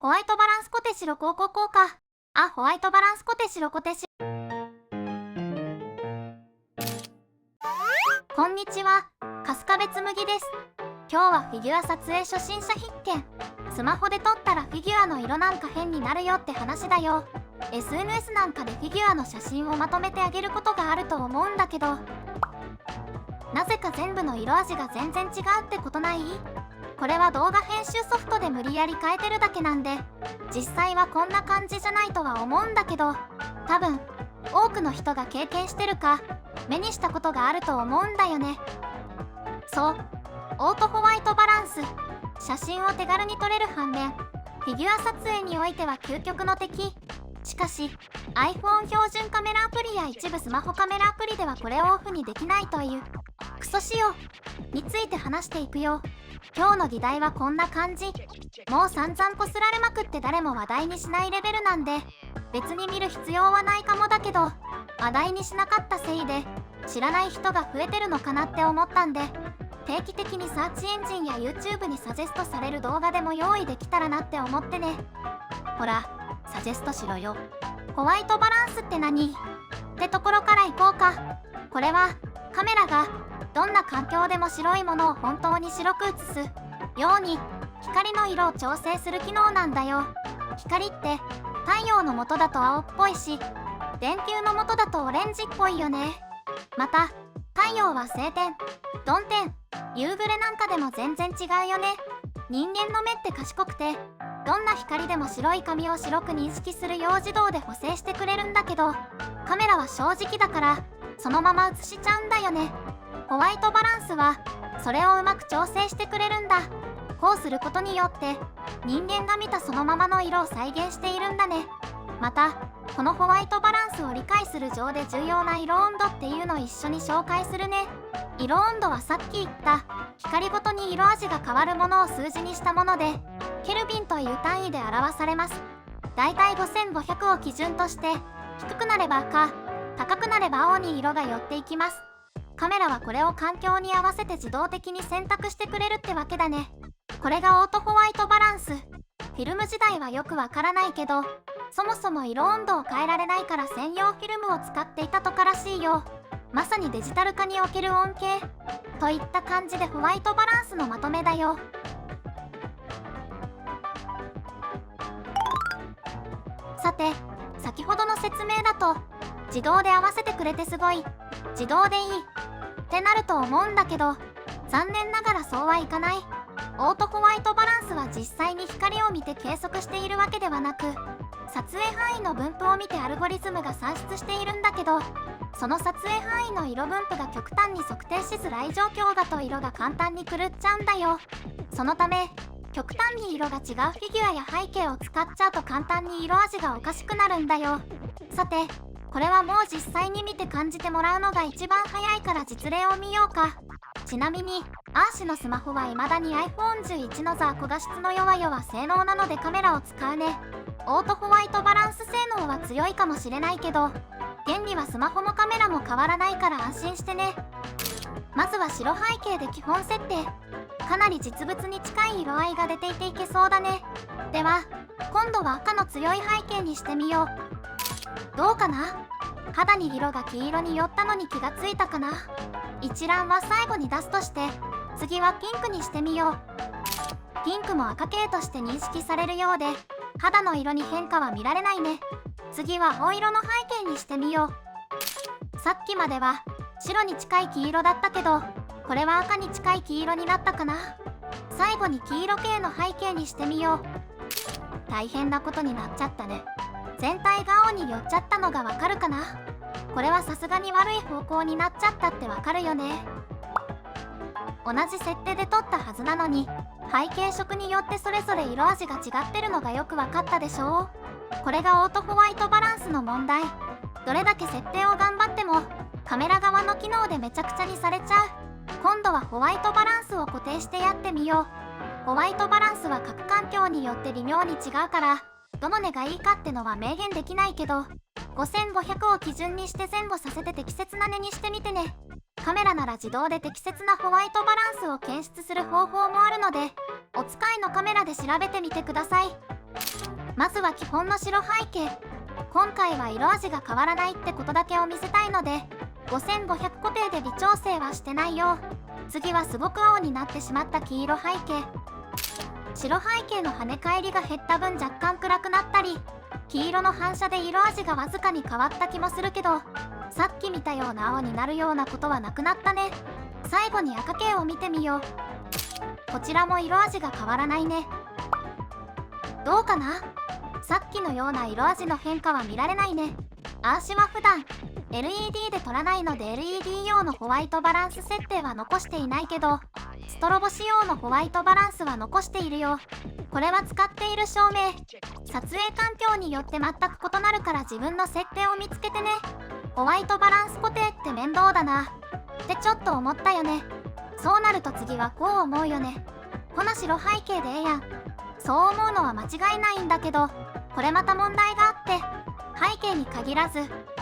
ホワイトバランスコテ白高校効果。ホワイトバランスコテ白コテシ。こんにちは、春日部つむぎです。今日はフィギュア撮影初心者必見。スマホで撮ったらフィギュアの色なんか変になるよって話だよ。SNS なんかでフィギュアの写真をまとめてあげることがあると思うんだけど、なぜか全部の色味が全然違うってことない？これは動画編集ソフトで無理やり変えてるだけなんで、実際はこんな感じじゃないとは思うんだけど、多分多くの人が経験してるか目にしたことがあると思うんだよね。そう、オートホワイトバランス。写真を手軽に撮れる反面、フィギュア撮影においては究極の敵。しかし iPhone 標準カメラアプリや一部スマホカメラアプリではこれをオフにできないというクソ仕様について話していくよ。今日の議題はこんな感じ。もう散々こすられまくって誰も話題にしないレベルなんで、別に見る必要はないかもだけど、話題にしなかったせいで知らない人が増えてるのかなって思ったんで、定期的にサーチエンジンや YouTube にサジェストされる動画でも用意できたらなって思ってね。ほら、サジェストしろよ。ホワイトバランスって何？ってところからいこうか。これはカメラがどんな環境でも白いものを本当に白く映すように光の色を調整する機能なんだよ。光って太陽の下だと青っぽいし、電球の下だとオレンジっぽいよね。また太陽は晴天、曇天、夕暮れなんかでも全然違うよね。人間の目って賢くて、どんな光でも白い紙を白く認識するよう自動で補正してくれるんだけど、カメラは正直だからそのまま映しちゃうんだよね。ホワイトバランスはそれをうまく調整してくれるんだ。こうすることによって人間が見たそのままの色を再現しているんだね。またこのホワイトバランスを理解する上で重要な色温度っていうのを一緒に紹介するね。色温度はさっき言った光ごとに色味が変わるものを数字にしたもので、ケルビンという単位で表されます。だいたい5500を基準として、低くなれば赤、高くなれば青に色が寄っていきます。カメラはこれを環境に合わせて自動的に選択してくれるってわけだね。これがオートホワイトバランス。フィルム時代はよくわからないけど、そもそも色温度を変えられないから専用フィルムを使っていたとからしいよ。まさにデジタル化における恩恵といった感じでホワイトバランスのまとめだよ。さて、先ほどの説明だと自動で合わせてくれてすごい、自動でいいってなると思うんだけど、残念ながらそうはいかない。オートホワイトバランスは実際に光を見て計測しているわけではなく、撮影範囲の分布を見てアルゴリズムが算出しているんだけど、その撮影範囲の色分布が極端に測定しづらい状況だと色が簡単に狂っちゃうんだよ。そのため極端に色が違うフィギュアや背景を使っちゃうと簡単に色味がおかしくなるんだよ。さて、これはもう実際に見て感じてもらうのが一番早いから実例を見ようか。ちなみにアーシのスマホは未だに iPhone11 のザ高画質の弱々性能なのでカメラを使うね。オートホワイトバランス性能は強いかもしれないけど、原理はスマホもカメラも変わらないから安心してね。まずは白背景で基本設定。かなり実物に近い色合いが出ていていけそうだね。では今度は赤の強い背景にしてみよう。どうかな？肌に色が黄色に寄ったのに気がついたかな？一覧は最後に出すとして、次はピンクにしてみよう。ピンクも赤系として認識されるようで、肌の色に変化は見られないね。次は青色の背景にしてみよう。さっきまでは白に近い黄色だったけど、これは赤に近い黄色になったかな。最後に黄色系の背景にしてみよう。大変なことになっちゃったね。全体が青に寄っちゃったのがわかるかな。これはさすがに悪い方向になっちゃったってわかるよね。同じ設定で撮ったはずなのに、背景色によってそれぞれ色味が違ってるのがよくわかったでしょう。これがオートホワイトバランスの問題。どれだけ設定を頑張ってもカメラ側の機能でめちゃくちゃにされちゃう。今度はホワイトバランスを固定してやってみよう。ホワイトバランスは各環境によって微妙に違うから、どの値がいいかってのは明言できないけど、5500を基準にして前後させて適切な値にしてみてね。カメラなら自動で適切なホワイトバランスを検出する方法もあるので、お使いのカメラで調べてみてください。まずは基本の白背景。今回は色味が変わらないってことだけを見せたいので5500固定で微調整はしてないよ。次はすごく青になってしまった黄色背景。白背景の跳ね返りが減った分若干暗くなったり、黄色の反射で色味がわずかに変わった気もするけど、さっき見たような青になるようなことはなくなったね。最後に赤系を見てみよう。こちらも色味が変わらないね。どうかな？さっきのような色味の変化は見られないね。アーシは普段 LED で撮らないので LED 用のホワイトバランス設定は残していないけど、ストロボ仕様のホワイトバランスは残しているよ。これは使っている照明、撮影環境によって全く異なるから自分の設定を見つけてね。ホワイトバランス固定って面倒だなってちょっと思ったよね。そうなると次はこう思うよね。この白背景でええやん。そう思うのは間違いないんだけど、これまた問題があって、背景に限らず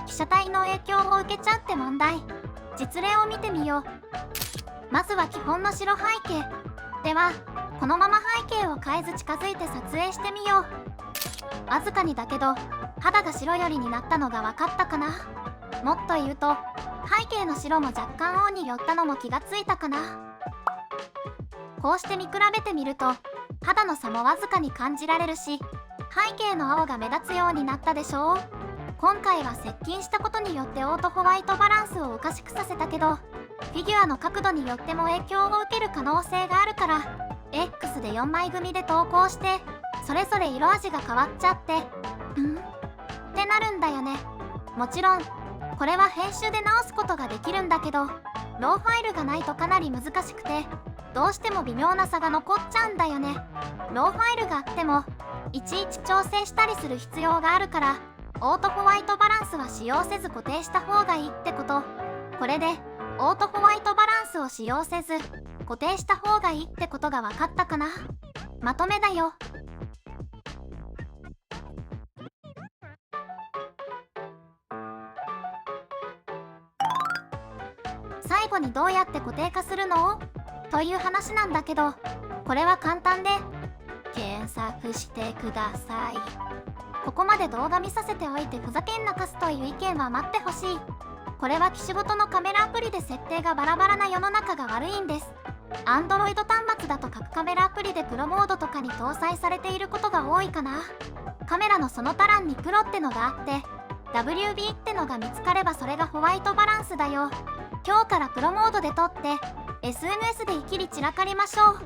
被写体の影響を受けちゃうって問題。実例を見てみよう。まずは基本の白背景。ではこのまま背景を変えず近づいて撮影してみよう。わずかにだけど肌が白寄りになったのが分かったかな。もっと言うと背景の白も若干青に寄ったのも気がついたかな。こうして見比べてみると肌の差もわずかに感じられるし、背景の青が目立つようになったでしょう。今回は接近したことによってオートホワイトバランスをおかしくさせたけど、フィギュアの角度によっても影響を受ける可能性があるから X で4枚組で投稿してそれぞれ色味が変わっちゃってってなるんだよね。もちろんこれは編集で直すことができるんだけど、ローファイルがないとかなり難しくてどうしても微妙な差が残っちゃうんだよね。ローファイルがあってもいちいち調整したりする必要があるから、オートホワイトバランスは使用せず固定した方がいいってこと。これでオートホワイトバランスを使用せず固定した方がいいってことが分かったかな。まとめだよ。最後にどうやって固定化するの？という話なんだけど、これは簡単で検索してください。ここまで動画見させておいてふざけんなかすという意見は待ってほしい。これは機種ごとのカメラアプリで設定がバラバラな世の中が悪いんです。Android 端末だと各カメラアプリでプロモードとかに搭載されていることが多いかな。カメラのその他欄にプロってのがあって WB ってのが見つかればそれがホワイトバランスだよ。今日からプロモードで撮って SNS でいきり散らかりましょう。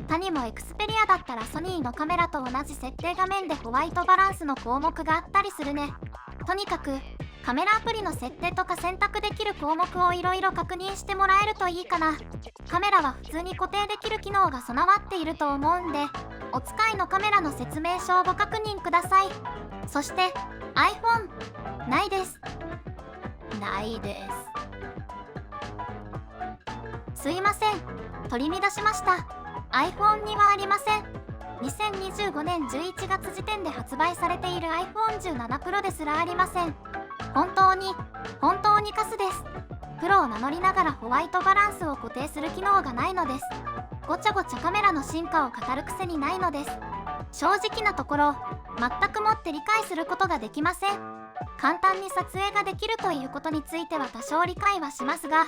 他にも Xperia だったらソニーのカメラと同じ設定画面でホワイトバランスの項目があったりするね。とにかくカメラアプリの設定とか選択できる項目をいろいろ確認してもらえるといいかな。カメラは普通に固定できる機能が備わっていると思うんで、お使いのカメラの説明書をご確認ください。そして iPhone ないです。ないです。すいません、取り乱しました。 iPhone にはありません。2025年11月時点で発売されている iPhone17 Pro ですらありません。本当にカスです。プロを名乗りながらホワイトバランスを固定する機能がないのです。ごちゃごちゃカメラの進化を語るくせにないのです。正直なところ全くもって理解することができません。簡単に撮影ができるということについては多少理解はしますが、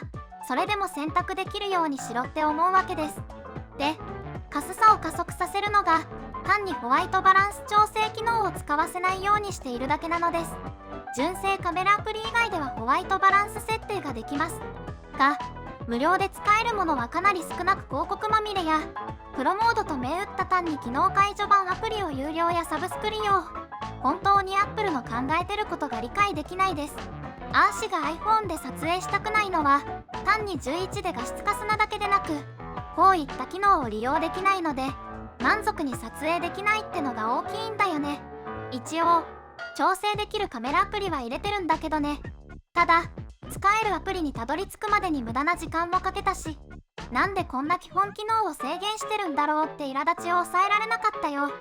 それでも選択できるようにしろって思うわけです。で、カスさを加速させるのが単にホワイトバランス調整機能を使わせないようにしているだけなのです。純正カメラアプリ以外ではホワイトバランス設定ができますが、無料で使えるものはかなり少なく広告まみれや、プロモードと銘打った単に機能解除版アプリを有料やサブスク利用。本当に Apple の考えてることが理解できないです。アーシが iPhone で撮影したくないのは単に11で画質化すなだけでなく、こういった機能を利用できないので満足に撮影できないってのが大きいんだよね。一応調整できるカメラアプリは入れてるんだけどね。ただ使えるアプリにたどり着くまでに無駄な時間もかけたし、なんでこんな基本機能を制限してるんだろうって苛立ちを抑えられなかったよ。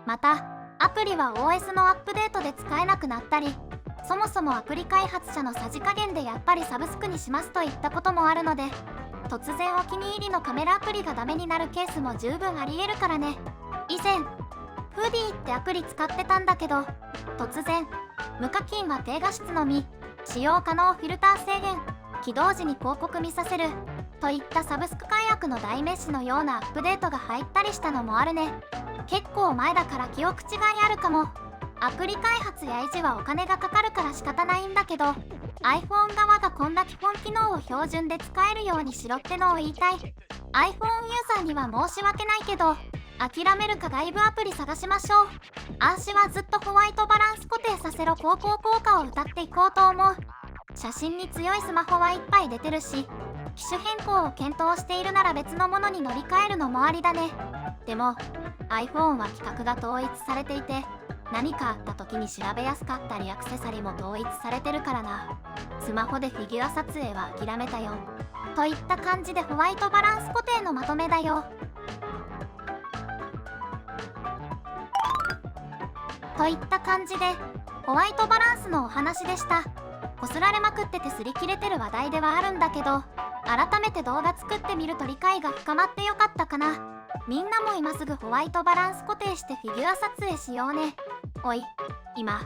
またアプリは OS のアップデートで使えなくなったり、そもそもアプリ開発者のさじ加減でやっぱりサブスクにしますといったこともあるので、突然お気に入りのカメラアプリがダメになるケースも十分ありえるからね。以前プフーディーってアプリ使ってたんだけど、突然無課金は低画質のみ、使用可能フィルター制限、起動時に広告見させるといったサブスク解約の代名詞のようなアップデートが入ったりしたのもあるね。結構前だから記憶違いあるかも。アプリ開発や維持はお金がかかるから仕方ないんだけど、 iPhone 側がこんな基本機能を標準で使えるようにしろってのを言いたい。 iPhone ユーザーには申し訳ないけど、諦めるか外部アプリ探しましょう。アーシはずっとホワイトバランス固定させろ高校効果を歌っていこうと思う。写真に強いスマホはいっぱい出てるし、機種変更を検討しているなら別のものに乗り換えるのもありだね。でも iPhone は規格が統一されていて、何かあった時に調べやすかったりアクセサリーも統一されてるからな。スマホでフィギュア撮影は諦めたよ。といった感じでホワイトバランス固定のまとめだよ。といった感じでホワイトバランスのお話でした。こすられまくってて擦り切れてる話題ではあるんだけど、改めて動画作ってみると理解が深まってよかったかな。みんなも今すぐホワイトバランス固定してフィギュア撮影しようね。おい、今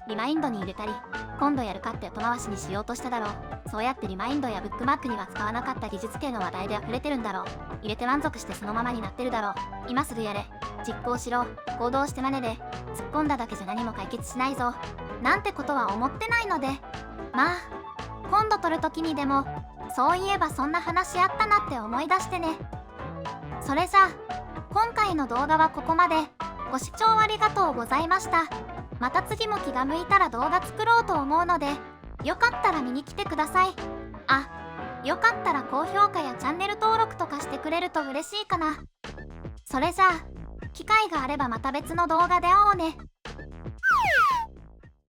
リマインドに入れたり今度やるかって後回しにしようとしただろう。そうやってリマインドやブックマークには使わなかった技術系の話題で溢れてるんだろう。入れて満足してそのままになってるだろう。今すぐやれ、実行しろ、行動して真似で。突っ込んだだけじゃ何も解決しないぞなんてことは思ってないので、まあ今度撮る時にでもそういえばそんな話あったなって思い出してね。それじゃあ今回の動画はここまで。ご視聴ありがとうございました。また次も気が向いたら動画作ろうと思うので、よかったら見に来てください。あ、よかったら高評価やチャンネル登録とかしてくれると嬉しいかな。それじゃあ機会があればまた別の動画で会おうね。